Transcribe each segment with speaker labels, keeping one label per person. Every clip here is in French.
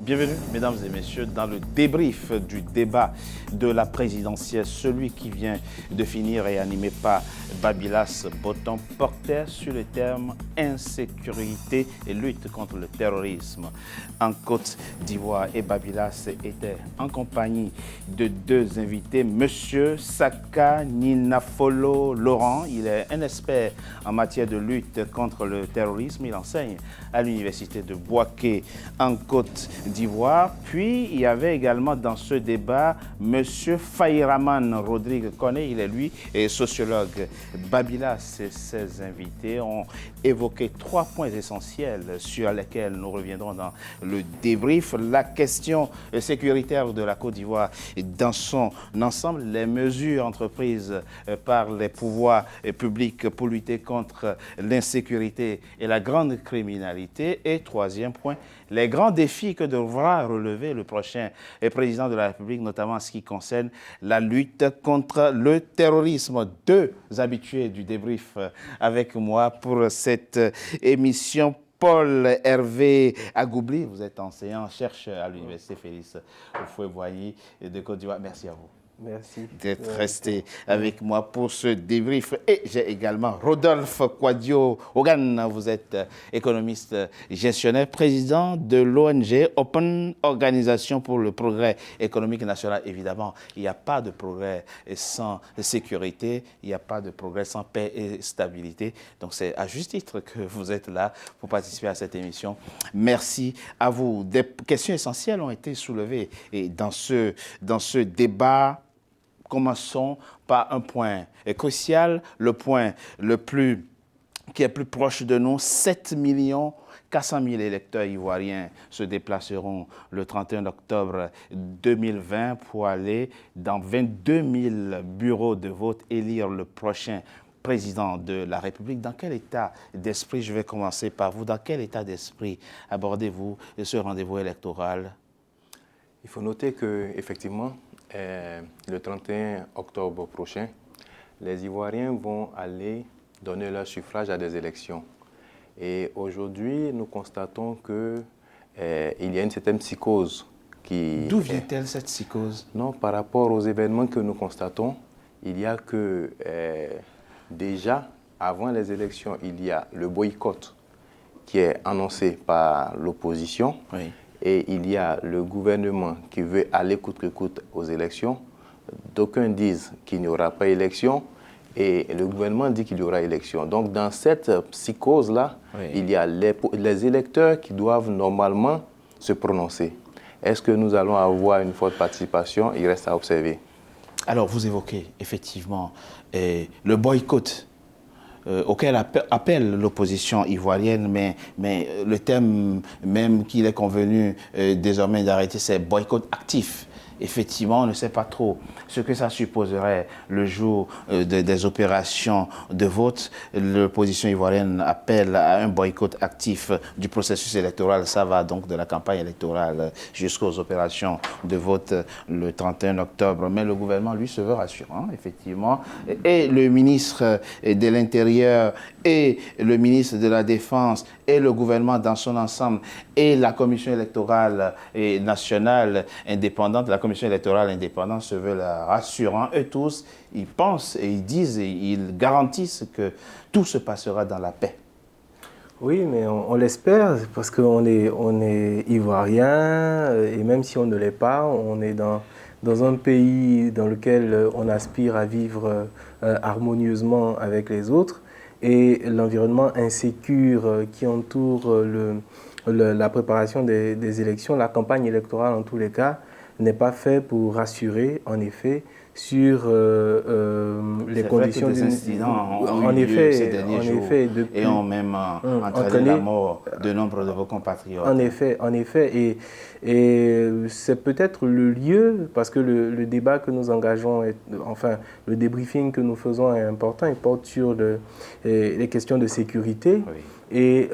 Speaker 1: Bienvenue, mesdames et messieurs, dans le débrief du débat de la présidentielle. Celui qui vient de finir et animé par Babylas Botton portait sur le terme insécurité et lutte contre le terrorisme en Côte d'Ivoire. Et Babylas était en compagnie de deux invités. Monsieur Saka Ninafolo Laurent, il est un expert en matière de lutte contre le terrorisme. Il enseigne à l'université de Bouaké en Côte d'Ivoire. Puis, il y avait également dans ce débat M. Faïraman Rodrigue Koné, il est lui sociologue. Babylas et ses invités ont évoqué trois points essentiels sur lesquels nous reviendrons dans le débrief. La question sécuritaire de la Côte d'Ivoire dans son ensemble, les mesures entreprises par les pouvoirs publics pour lutter contre l'insécurité et la grande criminalité. Et troisième point, les grands défis que devra relever le prochain président de la République, notamment en ce qui concerne la lutte contre le terrorisme. Deux habitués du débrief avec moi pour cette émission. Paul Hervé Agoubli, vous êtes enseignant-chercheur à l'Université Félix Houphouët-Boigny de Côte d'Ivoire. Merci à vous.
Speaker 2: Merci
Speaker 1: D'être resté avec moi pour ce débrief. Et j'ai également Rodolphe Kouadio-Ogan. Vous êtes économiste gestionnaire, président de l'ONG Open Organisation pour le progrès économique national. Évidemment, il n'y a pas de progrès sans sécurité, il n'y a pas de progrès sans paix et stabilité. Donc c'est à juste titre que vous êtes là pour participer à cette émission. Merci à vous. Des questions essentielles ont été soulevées et dans ce débat. Commençons par un point crucial, le point qui est plus proche de nous. 7 400 000 électeurs ivoiriens se déplaceront le 31 octobre 2020 pour aller dans 22 000 bureaux de vote élire le prochain président de la République. Dans quel état d'esprit, je vais commencer par vous, dans quel état d'esprit abordez-vous ce rendez-vous électoral?
Speaker 2: Il faut noter qu'effectivement, le 31 octobre prochain, les Ivoiriens vont aller donner leur suffrage à des élections. Et aujourd'hui, nous constatons qu'il y a une certaine psychose qui...
Speaker 1: D'où vient-elle cette psychose?
Speaker 2: Non, par rapport aux événements que nous constatons, il y a que déjà, avant les élections, il y a le boycott qui est annoncé par l'opposition.
Speaker 1: Oui.
Speaker 2: Et il y a le gouvernement qui veut aller coûte que coûte aux élections. D'aucuns disent qu'il n'y aura pas élection et le gouvernement dit qu'il y aura élection. Donc dans cette psychose-là, oui, il y a les électeurs qui doivent normalement se prononcer. Est-ce que nous allons avoir une forte participation? Il reste à observer.
Speaker 1: Alors vous évoquez effectivement le boycott auquel appelle l'opposition ivoirienne, mais le thème même qu'il est convenu désormais d'arrêter, c'est boycott actif. Effectivement, on ne sait pas trop ce que ça supposerait le jour des opérations de vote. L'opposition ivoirienne appelle à un boycott actif du processus électoral. Ça va donc de la campagne électorale jusqu'aux opérations de vote le 31 octobre. Mais le gouvernement, lui, se veut rassurant, effectivement. Et le ministre de l'Intérieur et le ministre de la Défense et le gouvernement dans son ensemble et la commission électorale nationale indépendante, la commission électorale indépendante se veut rassurant. Eux tous, ils pensent et ils disent et ils garantissent que tout se passera dans la paix.
Speaker 3: Oui, mais on l'espère parce qu'on est ivoirien et même si on ne l'est pas, on est dans un pays dans lequel on aspire à vivre harmonieusement avec les autres. Et l'environnement insécure qui entoure la préparation des élections, la campagne électorale en tous les cas, n'est pas fait pour rassurer, en effet, sur les conditions
Speaker 1: des incidents
Speaker 3: en effet,
Speaker 1: ces derniers jours et ont même entraîné la mort de nombre de vos compatriotes.
Speaker 3: En effet, et c'est peut-être le lieu, parce que le débat que nous engageons, enfin le débriefing que nous faisons est important, il porte sur les questions de sécurité, oui. Et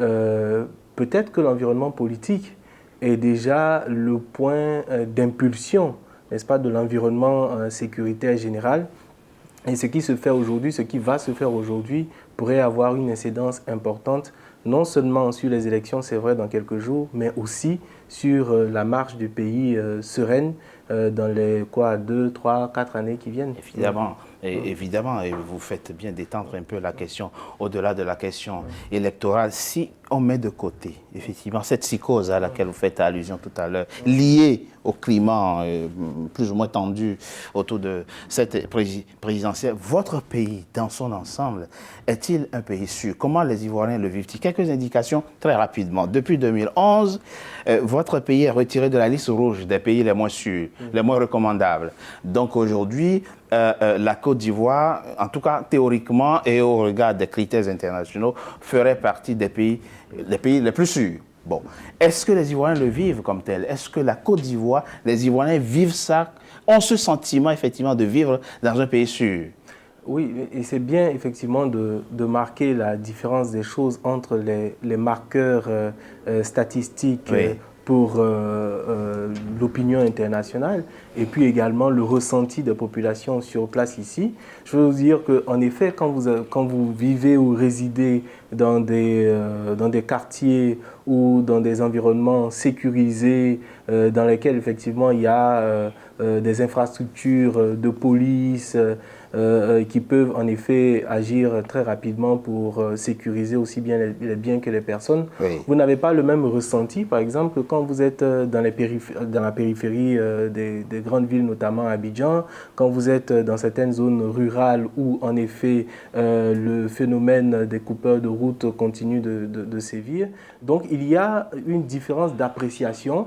Speaker 3: peut-être que l'environnement politique est déjà le point d'impulsion, n'est-ce pas, de l'environnement sécuritaire général. Et ce qui se fait aujourd'hui, ce qui va se faire aujourd'hui, pourrait avoir une incidence importante, non seulement sur les élections, c'est vrai, dans quelques jours, mais aussi sur la marche du pays sereine dans les 2, 3, 4 années qui viennent.
Speaker 1: Évidemment. Et évidemment, et vous faites bien d'étendre un peu la question au-delà de la question électorale. Si on met de côté, effectivement, cette psychose à laquelle vous faites allusion tout à l'heure, liée au climat plus ou moins tendu autour de cette présidentielle, votre pays, dans son ensemble, est-il un pays sûr? Comment les Ivoiriens le vivent-ils? Quelques indications très rapidement. Depuis 2011, votre pays est retiré de la liste rouge des pays les moins sûrs, les moins recommandables. Donc aujourd'hui, la Côte d'Ivoire, en tout cas théoriquement et au regard des critères internationaux, ferait partie des pays les plus sûrs. Bon. Est-ce que les Ivoiriens le vivent comme tel? Est-ce que la Côte d'Ivoire, les Ivoiriens vivent ça, ont ce sentiment effectivement de vivre dans un pays sûr?
Speaker 3: Oui, et c'est bien effectivement de marquer la différence des choses entre les marqueurs statistiques pour l'opinion internationale et puis également le ressenti des populations sur place ici. Je veux vous dire qu'en effet, quand vous vivez ou résidez dans des quartiers ou dans des environnements sécurisés dans lesquels effectivement il y a des infrastructures de police qui peuvent en effet agir très rapidement pour sécuriser aussi bien les biens que les personnes. Oui. Vous n'avez pas le même ressenti, par exemple, quand vous êtes dans la périphérie des grandes villes, notamment à Abidjan, quand vous êtes dans certaines zones rurales où en effet le phénomène des coupeurs de route continue de sévir. Donc il y a une différence d'appréciation.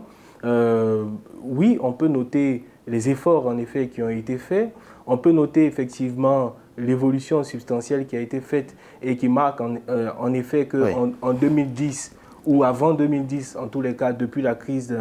Speaker 3: Oui, on peut noter les efforts en effet qui ont été faits. On peut noter effectivement l'évolution substantielle qui a été faite et qui marque en effet qu'en 2010 ou avant 2010, en tous les cas depuis la crise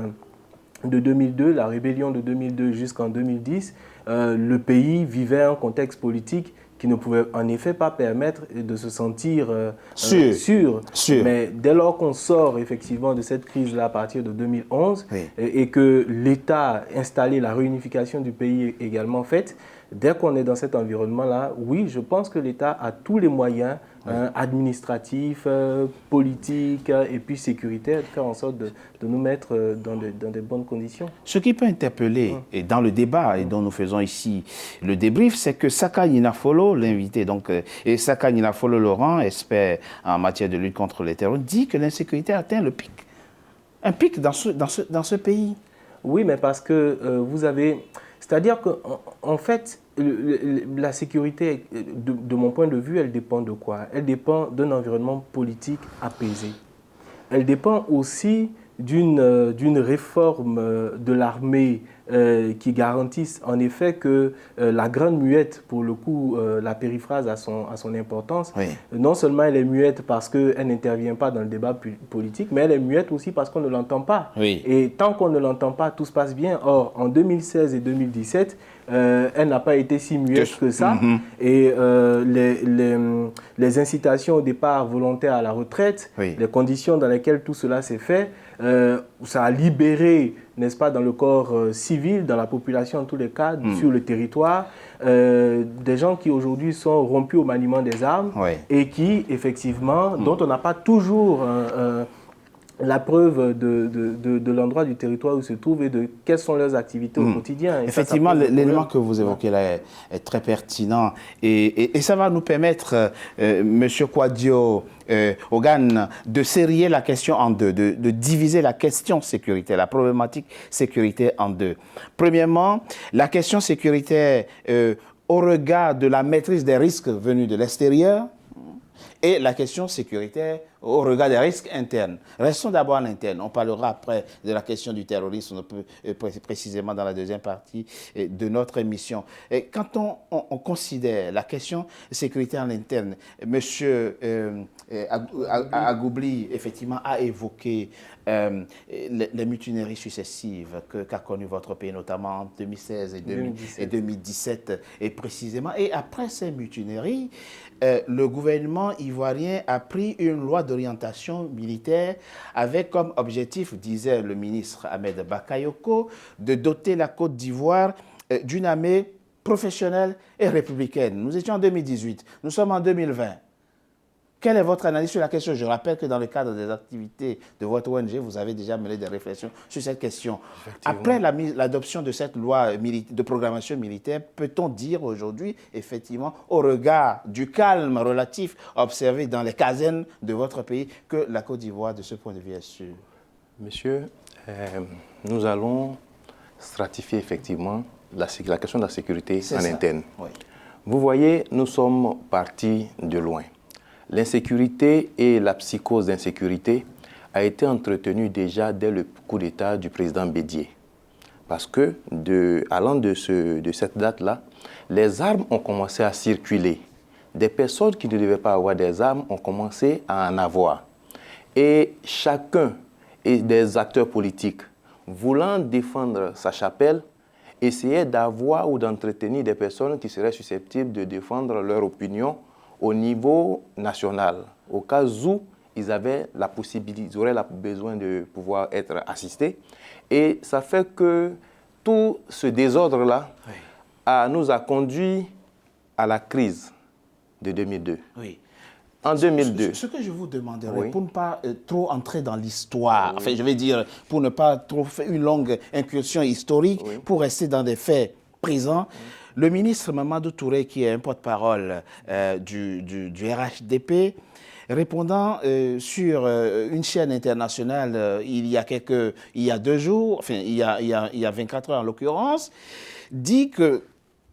Speaker 3: de 2002, la rébellion de 2002 jusqu'en 2010, le pays vivait un contexte politique qui ne pouvait en effet pas permettre de se sentir sûr. Mais dès lors qu'on sort effectivement de cette crise-là à partir de 2011 et que l'État a installé la réunification du pays également faite, dès qu'on est dans cet environnement-là, oui, je pense que l'État a tous les moyens administratifs, politiques et puis sécuritaires de faire en sorte de nous mettre dans de bonnes conditions.
Speaker 1: Ce qui peut interpeller et dans le débat et dont nous faisons ici le débrief, c'est que Saka Ninafolo, l'invité, donc, et Saka Ninafolo Laurent, expert en matière de lutte contre les terroristes, dit que l'insécurité atteint le pic. Un pic dans ce pays.
Speaker 3: Oui, mais parce que vous avez... C'est-à-dire qu'en fait, la sécurité, de mon point de vue, elle dépend de quoi? Elle dépend d'un environnement politique apaisé. Elle dépend aussi d'une réforme de l'armée qui garantisse en effet que la grande muette, pour le coup, la périphrase a son importance. Oui. Non seulement elle est muette parce qu'elle n'intervient pas dans le débat politique, mais elle est muette aussi parce qu'on ne l'entend pas. Oui. Et tant qu'on ne l'entend pas, tout se passe bien. Or, en 2016 et 2017, elle n'a pas été si muette que ça. Et les incitations au départ volontaire à la retraite, les conditions dans lesquelles tout cela s'est fait, ça a libéré, n'est-ce pas, dans le corps civil, dans la population en tous les cas, sur le territoire, des gens qui aujourd'hui sont rompus au maniement des armes et qui, effectivement, dont on n'a pas toujours la preuve de l'endroit du territoire où ils se trouvent et de quelles sont leurs activités au quotidien. Et
Speaker 1: effectivement, l'élément que vous évoquez là est très pertinent et ça va nous permettre, M. Kouadio Ogan, de serrer la question en deux, de diviser la question sécuritaire, la problématique sécuritaire en deux. Premièrement, la question sécuritaire au regard de la maîtrise des risques venus de l'extérieur et la question sécuritaire au regard des risques internes. Restons d'abord à l'interne. On parlera après de la question du terrorisme, précisément dans la deuxième partie de notre émission. Et quand on considère la question sécuritaire à l'interne, M. Agoubli, effectivement, a évoqué les mutineries successives qu'a connues votre pays, notamment en 2016 et 2017, et précisément. Et après ces mutineries, le gouvernement ivoirien a pris une loi d'orientation militaire avec comme objectif, disait le ministre Ahmed Bakayoko, de doter la Côte d'Ivoire d'une armée professionnelle et républicaine. Nous étions en 2018, nous sommes en 2020. Quelle est votre analyse sur la question? Je rappelle que dans le cadre des activités de votre ONG, vous avez déjà mené des réflexions sur cette question. Après l'adoption de cette loi de programmation militaire, peut-on dire aujourd'hui, effectivement, au regard du calme relatif observé dans les casernes de votre pays, que la Côte d'Ivoire, de ce point de vue, est sûre?
Speaker 2: Monsieur, nous allons stratifier effectivement la question de la sécurité en interne.
Speaker 1: Oui.
Speaker 2: Vous voyez, nous sommes partis de loin. L'insécurité et la psychose d'insécurité a été entretenue déjà dès le coup d'État du président Bédié. Parce que, allant de cette date-là, les armes ont commencé à circuler. Des personnes qui ne devaient pas avoir des armes ont commencé à en avoir. Et chacun des acteurs politiques, voulant défendre sa chapelle, essayait d'avoir ou d'entretenir des personnes qui seraient susceptibles de défendre leur opinion au niveau national, au cas où ils avaient la possibilité, ils auraient besoin de pouvoir être assistés. Et ça fait que tout ce désordre-là nous a conduit à la crise de 2002.
Speaker 1: Oui.
Speaker 2: En 2002.
Speaker 1: Ce que je vous demanderais, pour ne pas trop entrer dans l'histoire, enfin je vais dire, pour ne pas trop faire une longue incursion historique, pour rester dans des faits présents, le ministre Mamadou Touré, qui est un porte-parole du RHDP, répondant sur une chaîne internationale il y a 2 jours, enfin il y a 24 heures en l'occurrence, dit que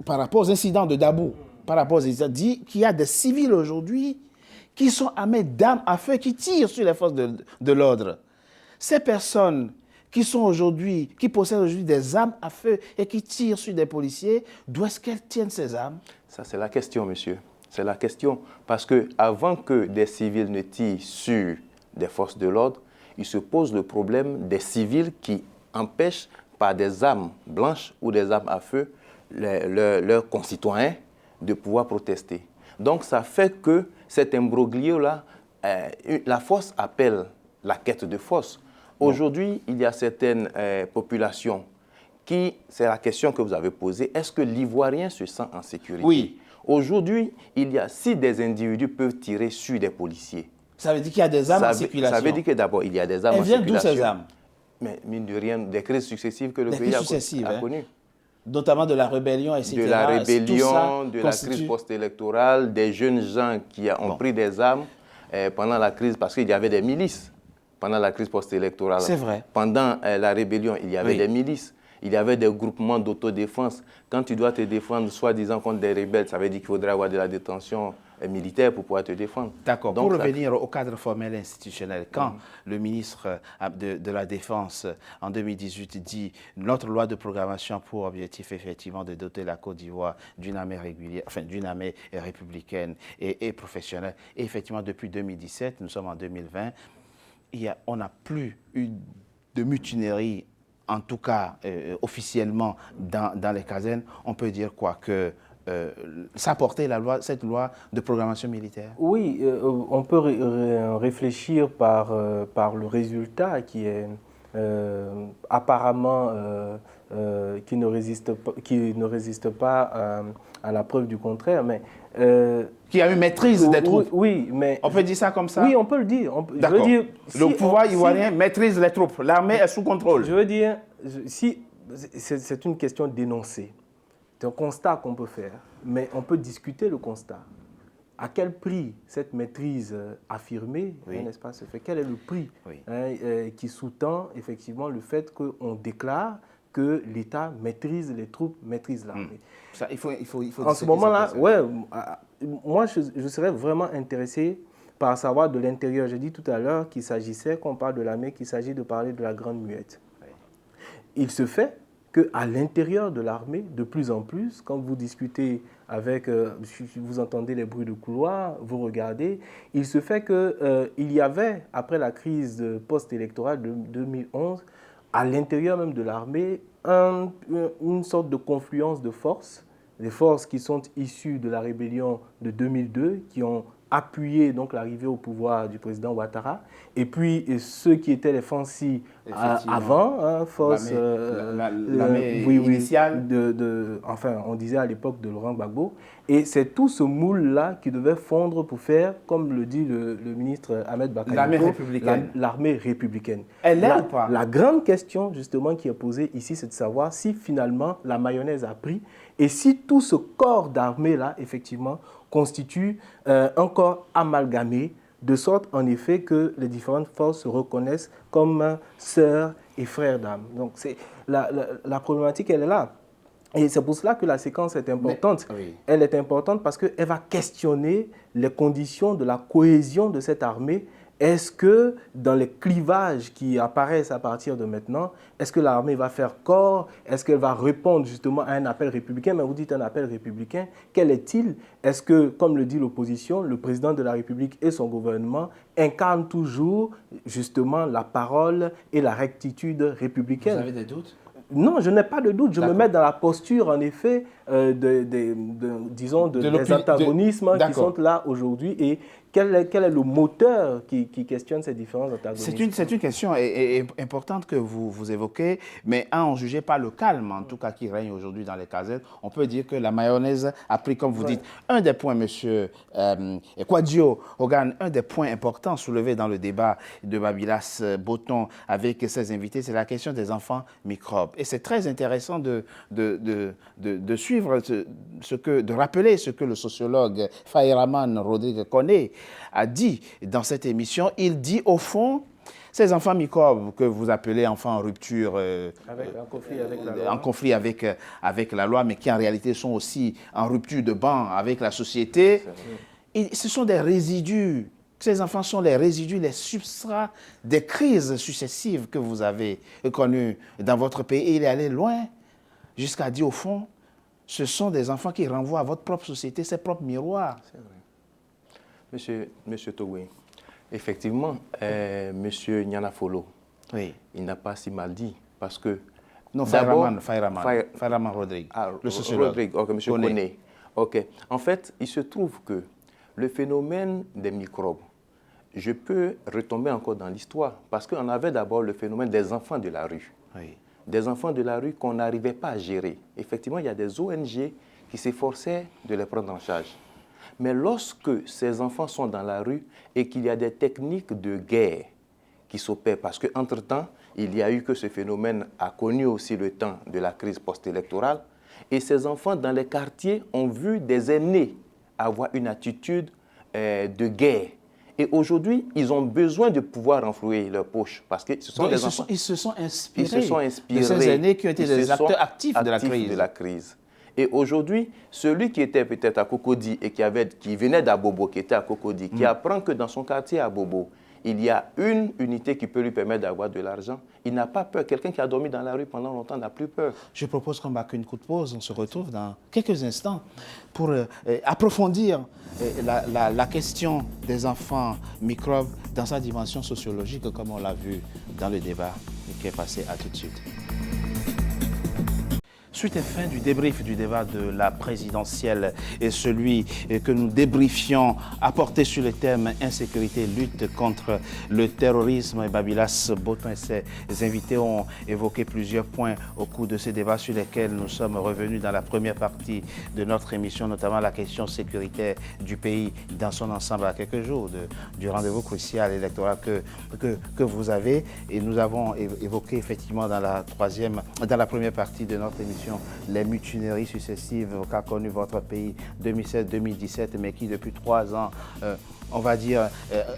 Speaker 1: par rapport aux incidents de Dabou, dit qu'il y a des civils aujourd'hui qui sont armés d'armes à feu, qui tirent sur les forces de l'ordre. Ces personnes qui possèdent aujourd'hui des armes à feu et qui tirent sur des policiers, d'où est-ce qu'elles tiennent ces armes?
Speaker 2: Ça, c'est la question, monsieur. C'est la question. Parce qu'avant que des civils ne tirent sur des forces de l'ordre, il se pose le problème des civils qui empêchent par des armes blanches ou des armes à feu leurs concitoyens de pouvoir protester. Donc, ça fait que cet imbroglio-là, la force appelle la quête de force. Aujourd'hui, il y a certaines populations qui, c'est la question que vous avez posée, est-ce que l'Ivoirien se sent en sécurité?
Speaker 1: Oui.
Speaker 2: Aujourd'hui, si des individus peuvent tirer sur des policiers,
Speaker 1: ça veut dire qu'il y a des armes en circulation.
Speaker 2: Ça veut dire que d'abord, il y a des armes en
Speaker 1: circulation.
Speaker 2: Elles viennent
Speaker 1: d'où ces armes?
Speaker 2: Mais mine de rien, des crises successives que le pays a connues.
Speaker 1: Notamment de la rébellion, etc.
Speaker 2: De la rébellion, de la crise post-électorale, des jeunes gens qui ont pris des armes pendant la crise, parce qu'il y avait des milices pendant la crise post-électorale.
Speaker 1: C'est vrai.
Speaker 2: Pendant la rébellion, il y avait des milices. Il y avait des groupements d'autodéfense. Quand tu dois te défendre, soi-disant contre des rebelles, ça veut dire qu'il faudrait avoir de la détention militaire pour pouvoir te défendre.
Speaker 1: D'accord. Pour revenir au cadre formel institutionnel, quand le ministre de la Défense, en 2018, dit « Notre loi de programmation pour objectif, effectivement, de doter la Côte d'Ivoire d'une armée régulière, enfin d'une armée républicaine et professionnelle », et effectivement, depuis 2017, nous sommes en 2020, on n'a plus eu de mutinerie, en tout cas officiellement dans les casernes. On peut dire quoi que ça portait cette loi de programmation militaire?
Speaker 3: Oui, on peut réfléchir par le résultat qui est apparemment qui ne résiste pas à la preuve du contraire, mais
Speaker 1: qui a une maîtrise des troupes.
Speaker 3: Oui, mais
Speaker 1: on peut dire ça comme ça?
Speaker 3: Oui, on peut le dire.
Speaker 1: D'accord. Le pouvoir ivoirien maîtrise les troupes. L'armée est sous contrôle.
Speaker 3: Je veux dire, c'est une question d'énoncé. C'est un constat qu'on peut faire, mais on peut discuter le constat. À quel prix cette maîtrise affirmée, n'est-ce pas, se fait? Quel est le prix qui sous-tend effectivement le fait qu'on déclare que l'État maîtrise les troupes, maîtrise l'armée?
Speaker 1: Il faut
Speaker 3: en ce moment-là, moi je serais vraiment intéressé par savoir de l'intérieur. J'ai dit tout à l'heure qu'il s'agissait, qu'on parle de l'armée, qu'il s'agit de parler de la Grande Muette. Il se fait qu'à l'intérieur de l'armée, de plus en plus, quand vous discutez avec, vous entendez les bruits de couloir, vous regardez, il se fait qu'il y avait, après la crise post-électorale de 2011, à l'intérieur même de l'armée, une sorte de confluence de forces, des forces qui sont issues de la rébellion de 2002, qui ont appuyer donc l'arrivée au pouvoir du président Ouattara, et puis ceux qui étaient les Fancy avant, hein, force
Speaker 1: l'armée initiale.
Speaker 3: Enfin, on disait à l'époque de Laurent Gbagbo, et c'est tout ce moule-là qui devait fondre pour faire, comme le dit le ministre Ahmed Bakayoko,
Speaker 1: l'armée républicaine.
Speaker 3: L'armée républicaine.
Speaker 1: Elle est ou pas?
Speaker 3: La grande question justement qui est posée ici, c'est de savoir si finalement la mayonnaise a pris et si tout ce corps d'armée-là, effectivement, constitue un corps amalgamé, de sorte en effet que les différentes forces se reconnaissent comme sœurs et frères d'âme. Donc la problématique, elle est là. Et c'est pour cela que la séquence est importante.
Speaker 1: Mais, oui.
Speaker 3: Elle est importante parce qu'elle va questionner les conditions de la cohésion de cette armée. Est-ce que dans les clivages qui apparaissent à partir de maintenant, est-ce que l'armée va faire corps? Est-ce qu'elle va répondre justement à un appel républicain? Mais vous dites un appel républicain, quel est-il? Est-ce que, comme le dit l'opposition, le président de la République et son gouvernement incarnent toujours justement la parole et la rectitude républicaine?
Speaker 1: Vous avez des doutes?
Speaker 3: Non, je n'ai pas de doute. Je me mets dans la posture, en effet, des antagonismes qui sont là aujourd'hui. Et quel est le moteur qui questionne ces différents antagonismes?
Speaker 1: C'est une question importante que vous évoquez, mais à en juger par le calme, en tout cas, qui règne aujourd'hui dans les casernes, on peut dire que la mayonnaise a pris, comme vous dites, un des points, monsieur Kouadio Hogan, un des points importants soulevés dans le débat de Babylas Botton avec ses invités, c'est la question des enfants microbes. Et c'est très intéressant de suivre de rappeler ce que le sociologue Fayraman Rodrigue Koné a dit dans cette émission. Il dit au fond, ces enfants microbes que vous appelez enfants en rupture, en conflit avec la loi, mais qui en réalité sont aussi en rupture de banc avec la société, ce sont des résidus. Ces enfants sont les résidus, les substrats des crises successives que vous avez connues dans votre pays. Et il est allé loin jusqu'à dire au fond, ce sont des enfants qui renvoient à votre propre société, ses propres miroirs.
Speaker 2: C'est vrai. Monsieur Togoué, effectivement, Monsieur Nyanafolo,
Speaker 1: oui,
Speaker 2: il n'a pas si mal dit, parce que...
Speaker 1: Non, Fayraman Rodrigue, le sociologue.
Speaker 2: Rodrigue, ok, Monsieur Koné. Ok. En fait, il se trouve que le phénomène des microbes, je peux retomber encore dans l'histoire, parce qu'on avait d'abord le phénomène des enfants de la rue.
Speaker 1: Oui.
Speaker 2: Des enfants de la rue qu'on n'arrivait pas à gérer. Effectivement, il y a des ONG qui s'efforçaient de les prendre en charge. Mais lorsque ces enfants sont dans la rue et qu'il y a des techniques de guerre qui s'opèrent, parce qu'entre-temps, il y a eu que ce phénomène a connu aussi le temps de la crise post-électorale, et ces enfants dans les quartiers ont vu des aînés avoir une attitude de guerre. Et aujourd'hui, ils ont besoin de pouvoir renflouer leurs poches parce que ce sont des enfants.
Speaker 1: Ils se sont inspirés de ces aînés qui ont été des acteurs actifs de la crise.
Speaker 2: Et aujourd'hui, celui qui était peut-être à Cocody et qui venait d'Abobo, qui était à Cocody, qui apprend que dans son quartier à Bobo, il y a une unité qui peut lui permettre d'avoir de l'argent, il n'a pas peur. Quelqu'un qui a dormi dans la rue pendant longtemps n'a plus peur.
Speaker 1: Je propose qu'on marque une coup de pause. On se retrouve dans quelques instants pour approfondir la question des enfants microbes dans sa dimension sociologique, comme on l'a vu dans le débat qui est passé. À tout de suite. Suite et fin du débrief du débat de la présidentielle et celui que nous débriefions a porté sur le thème insécurité, lutte contre le terrorisme. Babylas Botton et ses invités ont évoqué plusieurs points au cours de ces débats sur lesquels nous sommes revenus dans la première partie de notre émission, notamment la question sécuritaire du pays dans son ensemble à quelques jours du rendez-vous crucial électoral que vous avez. Et nous avons évoqué effectivement dans la première partie de notre émission les mutineries successives qu'a connu votre pays 2016-2017, mais qui depuis 3 ans, on va dire,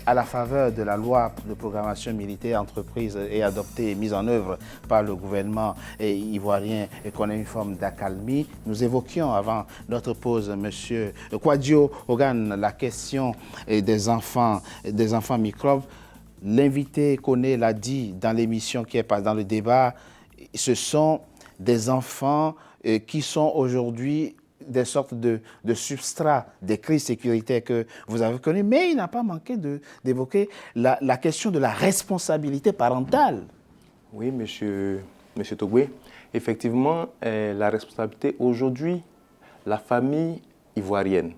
Speaker 1: à la faveur de la loi de programmation militaire entreprise et adoptée et mise en œuvre par le gouvernement ivoirien, et qu'on a une forme d'accalmie. Nous évoquions avant notre pause, monsieur Kouadio Hogan, la question des enfants microbes. L'invité Koné l'a dit dans l'émission qui est passée dans le débat, ce sont des enfants qui sont aujourd'hui des sortes de substrats des crises sécuritaires que vous avez connues. Mais il n'a pas manqué d'évoquer la question de la responsabilité parentale.
Speaker 2: Oui, monsieur Togoué, effectivement, la responsabilité aujourd'hui, la famille ivoirienne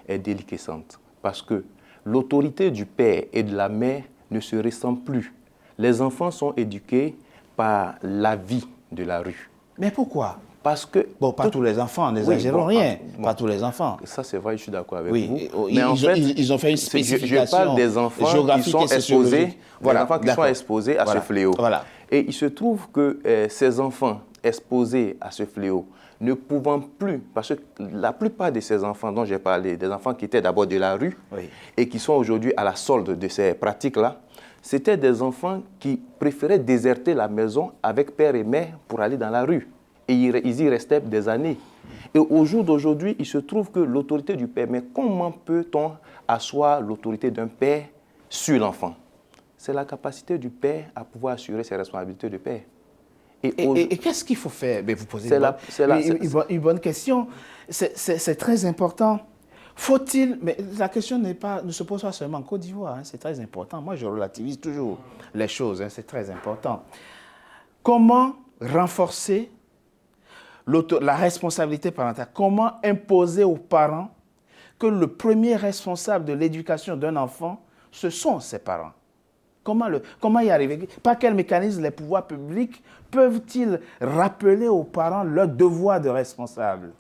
Speaker 2: est déliquescente parce que l'autorité du père et de la mère ne se ressent plus. Les enfants sont éduqués par la vie de la rue.
Speaker 1: Mais pourquoi?
Speaker 2: Parce que...
Speaker 1: Bon, pas tous les enfants, n'exagérons rien. Pas tous les enfants.
Speaker 2: Ça, c'est vrai, je suis d'accord avec
Speaker 1: oui,
Speaker 2: vous.
Speaker 1: Mais en fait, ils ont fait une spécification.
Speaker 2: Je parle des enfants qui sont exposés, à ce fléau.
Speaker 1: Voilà.
Speaker 2: Et il se trouve que ces enfants exposés à ce fléau, ne pouvant plus, parce que la plupart de ces enfants dont j'ai parlé, des enfants qui étaient d'abord de la rue et qui sont aujourd'hui à la solde de ces pratiques-là, c'était des enfants qui préféraient déserter la maison avec père et mère pour aller dans la rue. Et ils y restaient des années. Et au jour d'aujourd'hui, il se trouve que l'autorité du père, mais comment peut-on asseoir l'autorité d'un père sur l'enfant? C'est la capacité du père à pouvoir assurer ses responsabilités de père.
Speaker 1: Et qu'est-ce qu'il faut faire? Mais vous posez une bonne question. C'est très important. Faut-il... Mais la question ne se pose pas seulement en Côte d'Ivoire. Hein, c'est très important. Moi, je relativise toujours les choses. Hein, c'est très important. Comment renforcer la responsabilité parentale? Comment imposer aux parents que le premier responsable de l'éducation d'un enfant, ce sont ses parents? Comment y arriver? Par quel mécanisme les pouvoirs publics peuvent-ils rappeler aux parents leur devoir de responsable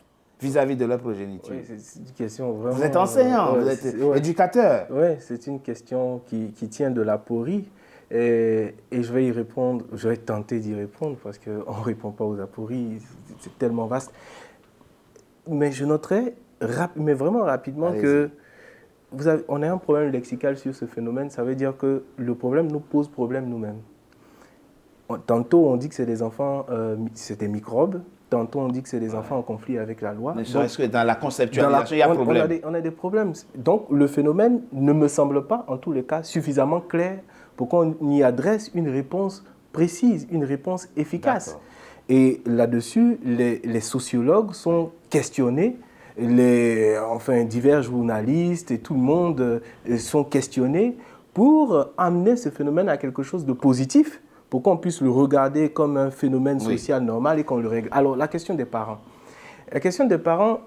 Speaker 1: vis-à-vis de leur progéniture?
Speaker 3: Oui, c'est une question vraiment...
Speaker 1: Vous êtes enseignant, vous êtes éducateur.
Speaker 3: Oui, c'est une question qui tient de l'aporie. Et je vais y répondre, je vais tenter d'y répondre parce qu'on ne répond pas aux apories, c'est tellement vaste. Mais je noterai vraiment rapidement que on a un problème lexical sur ce phénomène. Ça veut dire que le problème nous pose problème nous-mêmes. Tantôt on dit que c'est des enfants, c'est des microbes. Tantôt on dit que c'est des enfants en conflit avec la loi.
Speaker 1: Mais est-ce que dans la conceptualisation, il y a problème?
Speaker 3: On a des problèmes. Donc le phénomène ne me semble pas, en tous les cas, suffisamment clair pour qu'on y adresse une réponse précise, une réponse efficace. Et là-dessus, les sociologues sont questionnés, divers journalistes et tout le monde sont questionnés pour amener ce phénomène à quelque chose de positif, pour qu'on puisse le regarder comme un phénomène social normal et qu'on le règle. Alors, la question des parents. La question des parents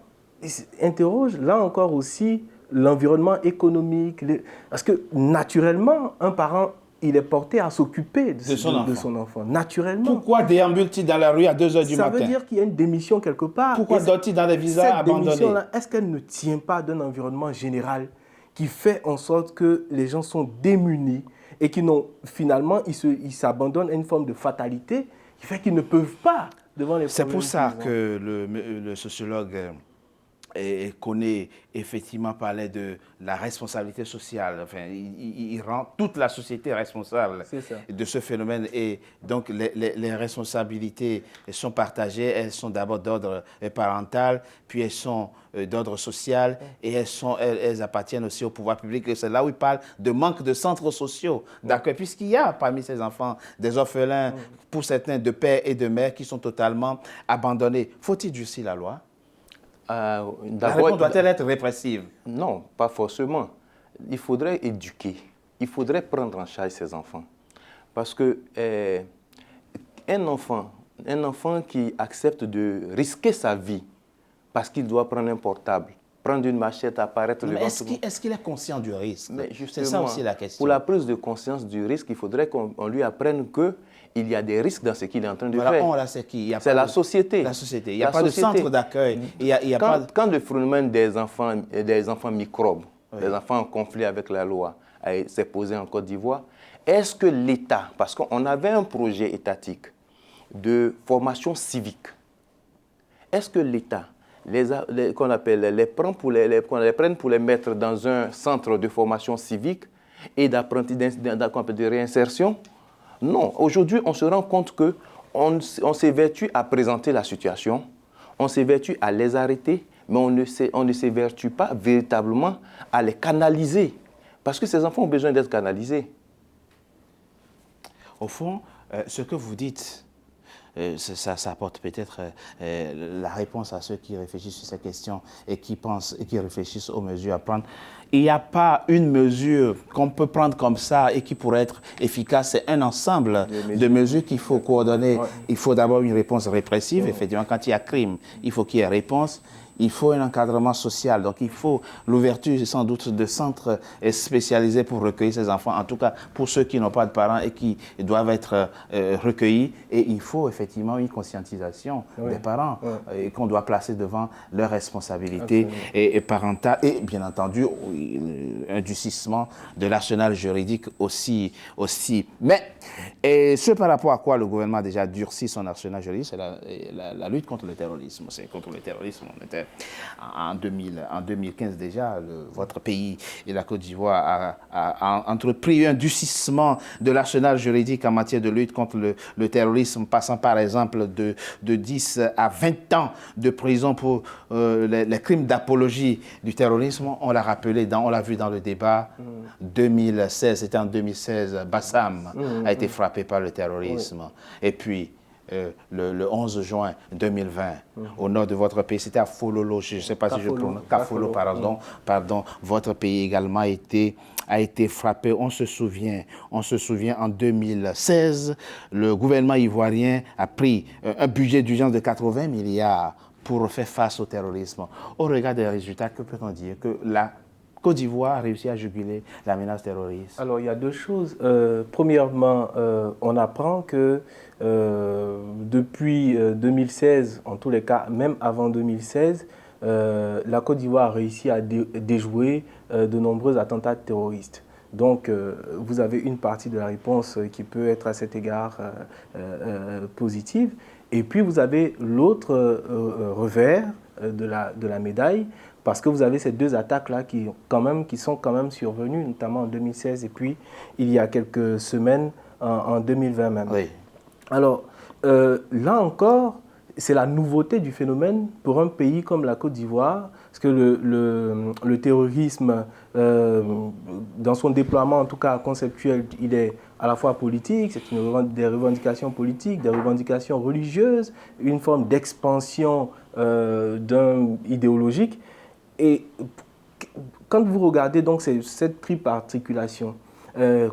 Speaker 3: interroge, là encore aussi, l'environnement économique. Parce que, naturellement, un parent, il est porté à s'occuper de son enfant. Naturellement.
Speaker 1: Pourquoi déambule-t-il dans la rue à 2 h du matin?
Speaker 3: Ça veut dire qu'il y a une démission quelque part.
Speaker 1: Pourquoi dort-il dans les villages abandonnés? Cette démission-là,
Speaker 3: est-ce qu'elle ne tient pas d'un environnement général qui fait en sorte que les gens sont démunis et qui finalement, ils s'abandonnent à une forme de fatalité qui fait qu'ils ne peuvent pas devant les problèmes.
Speaker 1: C'est pour ça que le sociologue Koné, effectivement, parlait de la responsabilité sociale. Enfin, il rend toute la société responsable de ce phénomène. Et donc, les responsabilités sont partagées. Elles sont d'abord d'ordre parental, puis elles sont d'ordre social, et elles appartiennent aussi au pouvoir public. Et c'est là où il parle de manque de centres sociaux d'accueil, puisqu'il y a parmi ces enfants des orphelins, pour certains, de père et de mère, qui sont totalement abandonnés. Faut-il durcir la loi? La réponse doit-elle être répressive?
Speaker 2: Non, pas forcément. Il faudrait éduquer. Il faudrait prendre en charge ces enfants. Parce que un enfant qui accepte de risquer sa vie parce qu'il doit prendre un portable, prendre une machette, apparaître devant tout le monde.
Speaker 1: Est-ce qu'il est conscient du risque? C'est ça aussi la question.
Speaker 2: Pour la prise de conscience du risque, il faudrait qu'on lui apprenne qu'il y a des risques dans ce qu'il est en train de faire.
Speaker 1: C'est
Speaker 2: la société.
Speaker 1: La société. Il n'y a pas de centre d'accueil.
Speaker 2: Quand le phénomène des enfants microbes, des enfants en conflit avec la loi, s'est posé en Côte d'Ivoire, est-ce que l'État, parce qu'on avait un projet étatique de formation civique, est-ce que l'État qu'on les prenne pour les mettre dans un centre de formation civique et de réinsertion? Non. Aujourd'hui, on se rend compte qu'on s'évertue à présenter la situation, on s'évertue à les arrêter, mais on ne s'évertue pas véritablement à les canaliser. Parce que ces enfants ont besoin d'être canalisés.
Speaker 1: Au fond, ce que vous dites, ça apporte peut-être la réponse à ceux qui réfléchissent sur ces questions et qui pensent et qui réfléchissent aux mesures à prendre. Il n'y a pas une mesure qu'on peut prendre comme ça et qui pourrait être efficace. C'est un ensemble de mesures qu'il faut coordonner. Il faut d'abord une réponse répressive. Effectivement, quand il y a crime, il faut qu'il y ait réponse. il faut un encadrement social. Donc, il faut l'ouverture, sans doute, de centres spécialisés pour recueillir ces enfants, en tout cas pour ceux qui n'ont pas de parents et qui doivent être recueillis. Et il faut effectivement une conscientisation des parents qu'on doit placer devant leurs responsabilités et parentales. Et bien entendu, un durcissement de l'arsenal juridique aussi. Mais ce par rapport à quoi le gouvernement a déjà durci son arsenal juridique, c'est la lutte contre le terrorisme. C'est contre le terrorisme. On était en 2015 déjà, votre pays et la Côte d'Ivoire a entrepris un durcissement de l'arsenal juridique en matière de lutte contre le terrorisme, passant par exemple de 10 à 20 ans de prison pour les crimes d'apologie du terrorisme. On l'a rappelé, on l'a vu dans le débat 2016, c'était en 2016, Bassam a été frappé par le terrorisme. Et puis, le 11 juin 2020, au nord de votre pays, c'était à Fololo, je ne sais pas si je prononce, Kafolo, pardon, votre pays également a été frappé. On se souvient en 2016, le gouvernement ivoirien a pris un budget d'urgence de 80 milliards pour faire face au terrorisme. Au regard des résultats, que peut-on dire? Que la Côte d'Ivoire a réussi à juguler la menace terroriste?
Speaker 3: Alors, il y a deux choses. Premièrement, on apprend que depuis 2016, en tous les cas, même avant 2016, la Côte d'Ivoire a réussi à déjouer de nombreux attentats terroristes. Donc, vous avez une partie de la réponse qui peut être à cet égard positive. Et puis, vous avez l'autre revers de la médaille, parce que vous avez ces deux attaques-là qui sont quand même survenues, notamment en 2016 et puis il y a quelques semaines, en 2020 même.
Speaker 1: Oui.
Speaker 3: Alors, là encore, c'est la nouveauté du phénomène pour un pays comme la Côte d'Ivoire, parce que le terrorisme, dans son déploiement, en tout cas conceptuel, il est à la fois politique, c'est des revendications politiques, des revendications religieuses, une forme d'expansion idéologique. Et quand vous regardez donc cette triple articulation,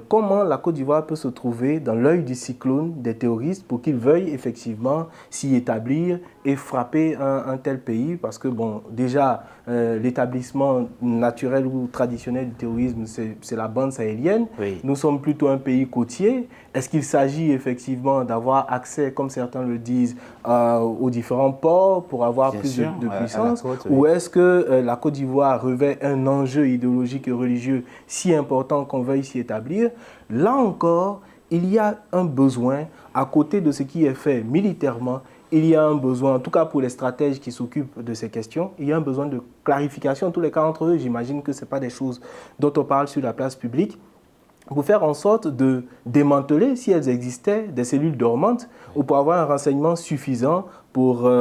Speaker 3: comment la Côte d'Ivoire peut se trouver dans l'œil du cyclone des terroristes pour qu'ils veuillent effectivement s'y établir et frapper un tel pays? Parce que, bon, déjà, l'établissement naturel ou traditionnel du terrorisme, c'est la bande sahélienne.
Speaker 1: Oui.
Speaker 3: Nous sommes plutôt un pays côtier. Est-ce qu'il s'agit effectivement d'avoir accès, comme certains le disent, aux différents ports pour avoir plus de puissance? Ou est-ce que la Côte d'Ivoire revêt un enjeu idéologique et religieux si important qu'on veuille s'y établir? Là encore, il y a un besoin, à côté de ce qui est fait militairement, il y a un besoin, en tout cas pour les stratèges qui s'occupent de ces questions, il y a un besoin de clarification, en tous les cas entre eux. J'imagine que ce n'est pas des choses dont on parle sur la place publique, pour faire en sorte de démanteler, si elles existaient, des cellules dormantes, ou pour avoir un renseignement suffisant pour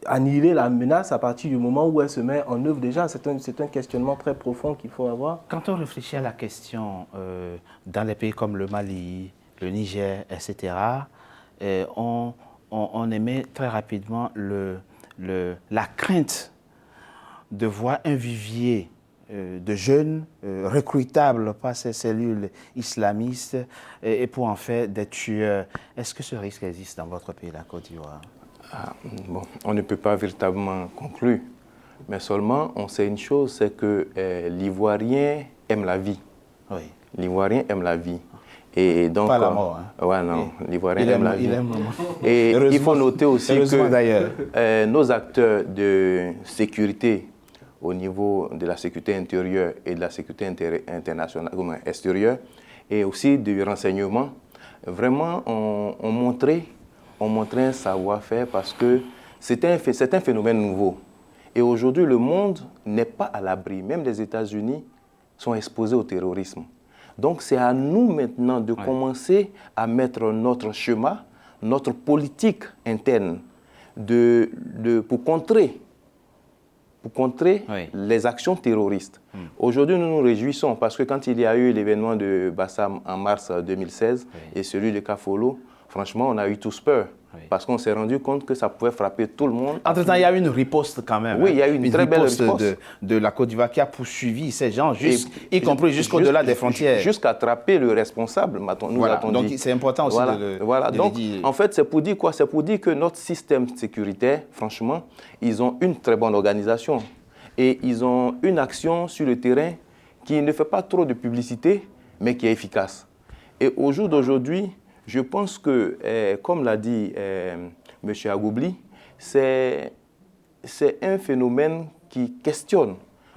Speaker 3: annihiler la menace à partir du moment où elle se met en œuvre déjà. C'est un questionnement très profond qu'il faut avoir.
Speaker 1: Quand on réfléchit à la question dans les pays comme le Mali, le Niger, etc., on émet très rapidement la crainte de voir un vivier de jeunes recrutables par ces cellules islamistes et pour en faire des tueurs. Est-ce que ce risque existe dans votre pays, la Côte d'Ivoire?
Speaker 2: Bon, on ne peut pas véritablement conclure, mais seulement on sait une chose, c'est que l'Ivoirien aime la vie.
Speaker 1: Oui.
Speaker 2: L'Ivoirien aime la vie. Et donc,
Speaker 1: pas la mort. Hein.
Speaker 2: Ouais, non, l'Ivoirien aime la vie.
Speaker 1: Et
Speaker 2: il faut noter aussi que nos acteurs de sécurité au niveau de la sécurité intérieure et de la sécurité internationale, extérieure, et aussi du renseignement, vraiment ont montré un savoir-faire parce que c'est un phénomène nouveau. Et aujourd'hui, le monde n'est pas à l'abri. Même les États-Unis sont exposés au terrorisme. Donc, c'est à nous maintenant de commencer à mettre notre schéma, notre politique interne pour contrer les actions terroristes. Aujourd'hui, nous nous réjouissons parce que quand il y a eu l'événement de Bassam en mars 2016 et celui de Kafolo, franchement, on a eu tous peur.
Speaker 1: Oui.
Speaker 2: Parce qu'on s'est rendu compte que ça pouvait frapper tout le monde.
Speaker 1: Entre-temps, il y a eu une riposte quand même.
Speaker 2: Oui, il y a eu une très belle riposte
Speaker 1: de la Côte d'Ivoire qui a poursuivi ces gens, y compris jusqu'au-delà des frontières.
Speaker 2: Jusqu'à attraper le responsable, nous
Speaker 1: voilà.
Speaker 2: a-t-on
Speaker 1: Donc
Speaker 2: dit.
Speaker 1: c'est important aussi de
Speaker 2: Donc,
Speaker 1: le dire.
Speaker 2: En fait, c'est pour dire quoi? C'est pour dire que notre système sécuritaire, franchement, ils ont une très bonne organisation. Et ils ont une action sur le terrain qui ne fait pas trop de publicité, mais qui est efficace. Et au jour d'aujourd'hui, je pense que, comme l'a dit M. Agoubli, c'est un phénomène qui questionne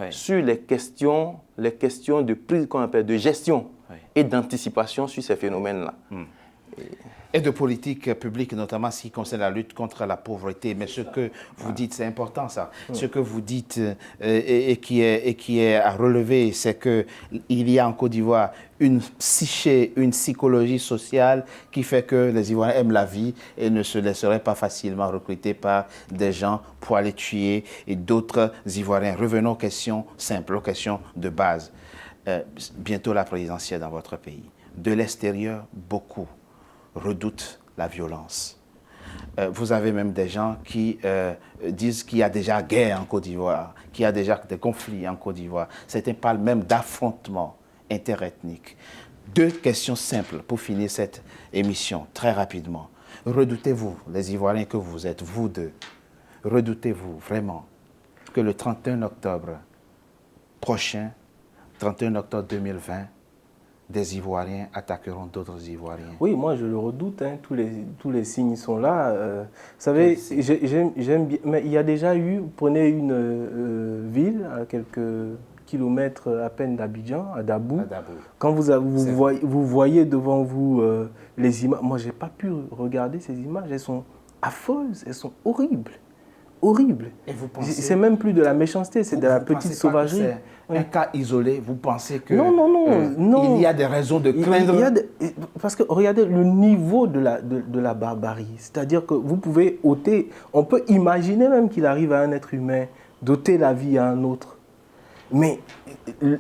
Speaker 2: sur les questions de prise, qu'on appelle de gestion et d'anticipation sur ces phénomènes-là.
Speaker 1: Et de politique publique, notamment ce qui concerne la lutte contre la pauvreté. Mais ce que vous dites, c'est important ça. Ce que vous dites et qui est à relever, c'est qu'il y a en Côte d'Ivoire une psyché, une psychologie sociale qui fait que les Ivoiriens aiment la vie et ne se laisseraient pas facilement recruter par des gens pour aller tuer et d'autres Ivoiriens. Revenons aux questions simples, aux questions de base. Bientôt la présidentielle dans votre pays. De l'extérieur, beaucoup redoutent la violence. Vous avez même des gens qui disent qu'il y a déjà guerre en Côte d'Ivoire, qu'il y a déjà des conflits en Côte d'Ivoire. Certains parlent même d'affrontements interethniques. Deux questions simples pour finir cette émission, très rapidement. Redoutez-vous, les Ivoiriens que vous êtes, vous deux, redoutez-vous vraiment que le 31 octobre prochain, 31 octobre 2020, des Ivoiriens attaqueront d'autres Ivoiriens?
Speaker 3: Oui, moi je le redoute, hein. Tous les signes sont là. Vous savez, j'aime bien, mais il y a déjà eu, vous prenez une ville à quelques kilomètres à peine d'Abidjan, à Dabou. Quand vous voyez devant vous les images, moi je n'ai pas pu regarder ces images, elles sont affreuses, elles sont horribles. Horrible. C'est même plus de la méchanceté, c'est de la petite sauvagerie.
Speaker 1: Un cas isolé, vous pensez que
Speaker 3: non.
Speaker 1: Il y a des raisons de craindre?
Speaker 3: Parce que regardez le niveau de la barbarie. C'est-à-dire que vous pouvez ôter, on peut imaginer même qu'il arrive à un être humain d'ôter la vie à un autre. Mais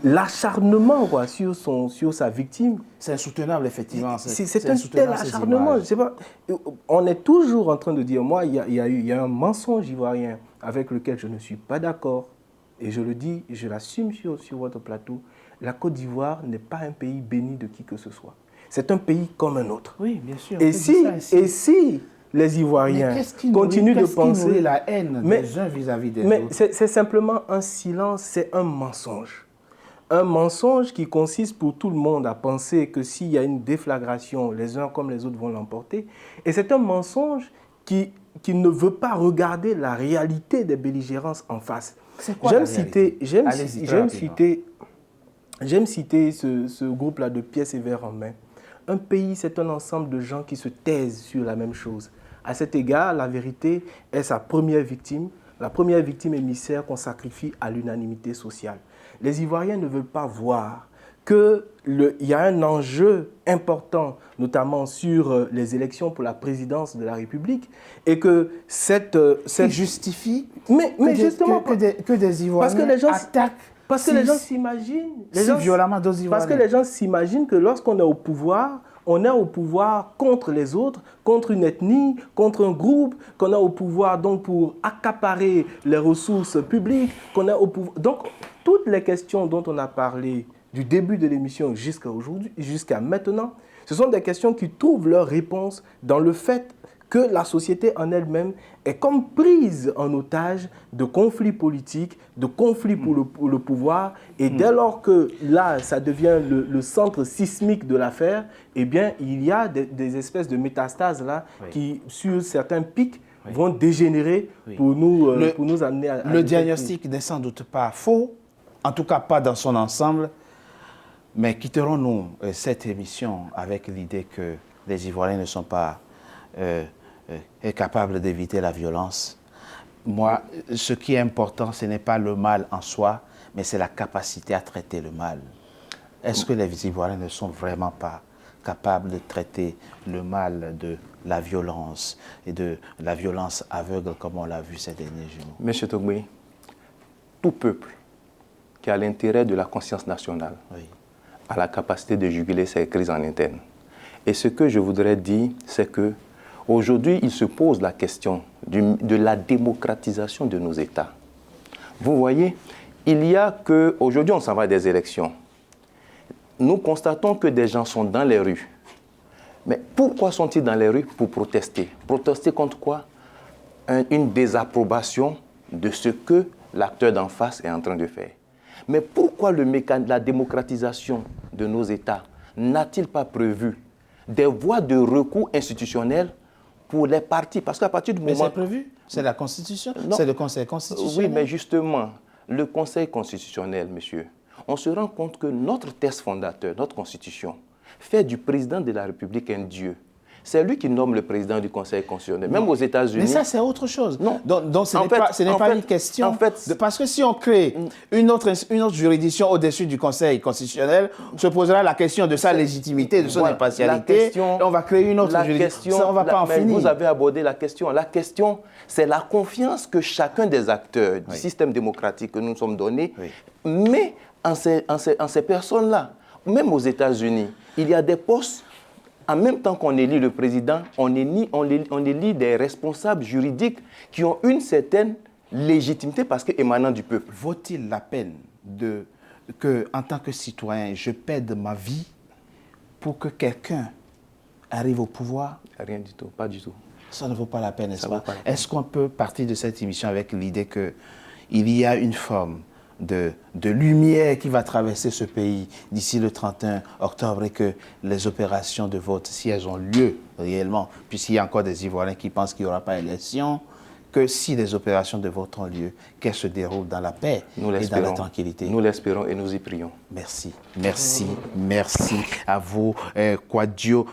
Speaker 3: l'acharnement sur sa victime,
Speaker 1: c'est insoutenable, effectivement.
Speaker 3: C'est un tel acharnement. Je sais pas, on est toujours en train de dire, moi, il y a un mensonge ivoirien avec lequel je ne suis pas d'accord. Et je le dis, je l'assume sur votre plateau. La Côte d'Ivoire n'est pas un pays béni de qui que ce soit. C'est un pays comme un autre.
Speaker 1: Oui, bien sûr.
Speaker 3: Et si les Ivoiriens continuent de penser
Speaker 1: la haine des uns vis-à-vis des autres.
Speaker 3: C'est simplement un silence, c'est un mensonge. Un mensonge qui consiste pour tout le monde à penser que s'il y a une déflagration, les uns comme les autres vont l'emporter. Et c'est un mensonge qui ne veut pas regarder la réalité des belligérances en face.
Speaker 1: C'est quoi la réalité?
Speaker 3: J'aime citer ce groupe-là de pièces et verres en main. Un pays, c'est un ensemble de gens qui se taisent sur la même chose. À cet égard, la vérité est sa première victime, la première victime émissaire qu'on sacrifie à l'unanimité sociale. Les Ivoiriens ne veulent pas voir qu'il y a un enjeu important, notamment sur les élections pour la présidence de la République, et que cette
Speaker 1: justifie
Speaker 3: justement
Speaker 1: que des Ivoiriens attaquent.
Speaker 3: Parce que les gens s'imaginent
Speaker 1: violemment d'autres Ivoiriens.
Speaker 3: Parce que les gens s'imaginent que lorsqu'on est au pouvoir, on est au pouvoir contre les autres, contre une ethnie, contre un groupe, qu'on est au pouvoir donc pour accaparer les ressources publiques, qu'on est au pouvoir. Donc, toutes les questions dont on a parlé du début de l'émission jusqu'à maintenant, ce sont des questions qui trouvent leur réponse dans le fait que la société en elle-même est comme prise en otage de conflits politiques, de conflits pour le pouvoir. Et dès lors que là, ça devient le centre sismique de l'affaire, eh bien, il y a des espèces de métastases là qui, sur certains pics, vont dégénérer pour nous amener à...
Speaker 1: Le diagnostic n'est sans doute pas faux, en tout cas pas dans son ensemble, mais quitterons-nous cette émission avec l'idée que les Ivoiriens ne sont pas... est capable d'éviter la violence. Moi, ce qui est important, ce n'est pas le mal en soi, mais c'est la capacité à traiter le mal. Est-ce que les Ivoiriens ne sont vraiment pas capables de traiter le mal de la violence et de la violence aveugle comme on l'a vu ces derniers jours?
Speaker 2: Monsieur Togbe, tout peuple qui a l'intérêt de la conscience nationale a la capacité de juguler ces crises en interne. Et ce que je voudrais dire, c'est que Aujourd'hui, il se pose la question de la démocratisation de nos États. Vous voyez, il y a que, aujourd'hui on s'en va des élections. Nous constatons que des gens sont dans les rues. Mais pourquoi sont-ils dans les rues? Pour protester. Protester contre quoi? Une désapprobation de ce que l'acteur d'en face est en train de faire. Mais pourquoi la démocratisation de nos États n'a-t-il pas prévu des voies de recours institutionnels pour les partis? Parce qu'à partir du moment...
Speaker 1: Mais c'est prévu? C'est la Constitution? C'est le Conseil constitutionnel?
Speaker 2: Oui, mais justement, le Conseil constitutionnel, monsieur, on se rend compte que notre texte fondateur, notre Constitution, fait du président de la République un dieu. C'est lui qui nomme le président du Conseil constitutionnel, même aux États-Unis.
Speaker 1: Mais ça, c'est autre chose.
Speaker 2: Non.
Speaker 1: Donc ce n'est pas une question. Parce que si on crée une autre juridiction au-dessus du Conseil constitutionnel, se posera la question de sa légitimité, de son impartialité. On va créer une autre juridiction. Ça, on ne va pas en finir.
Speaker 2: Vous avez abordé la question. La question, c'est la confiance que chacun des acteurs du système démocratique que nous nous sommes donnés met en ces personnes-là. Même aux États-Unis, il y a des postes. En même temps qu'on élit le président, on élit des responsables juridiques qui ont une certaine légitimité parce qu'émanant du peuple.
Speaker 1: Vaut-il la peine que, en tant que citoyen, je perde ma vie pour que quelqu'un arrive au pouvoir?
Speaker 2: Rien du tout, pas du tout.
Speaker 1: Ça ne vaut pas la peine, n'est-ce pas? Est-ce qu'on peut partir de cette émission avec l'idée qu'il y a une forme de lumière qui va traverser ce pays d'ici le 31 octobre et que les opérations de vote, si elles ont lieu réellement, puisqu'il y a encore des Ivoiriens qui pensent qu'il n'y aura pas d'élection, que si les opérations de vote ont lieu, qu'elles se déroulent dans la paix et dans la tranquillité.
Speaker 2: Nous l'espérons et nous y prions.
Speaker 1: Merci, merci, merci à vous,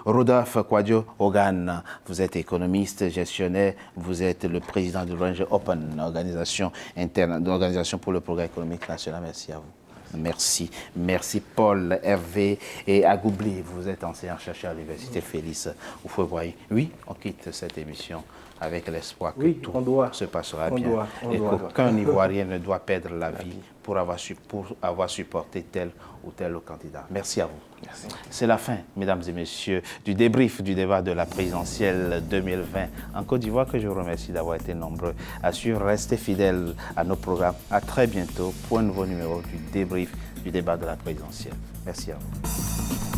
Speaker 1: Rodolphe Kwadjo Hogan. Vous êtes économiste, gestionnaire, vous êtes le président de Ranger Open, organisation interne, organisation pour le progrès économique national. Merci à vous. Merci. Merci Paul, Hervé et Agoubli. Vous êtes enseignant-chercheur à l'Université Félix Houphouët-Boigny. Oui, on quitte cette émission avec l'espoir que tout se passera bien et qu'aucun Ivoirien ne doit perdre la vie pour avoir supporté tel ou tel candidat. Merci à vous. C'est la fin, mesdames et messieurs, du débrief du débat de la présidentielle 2020 en Côte d'Ivoire, que je vous remercie d'avoir été nombreux à suivre. Restez fidèles à nos programmes. À très bientôt pour un nouveau numéro du débrief du débat de la présidentielle. Merci à vous.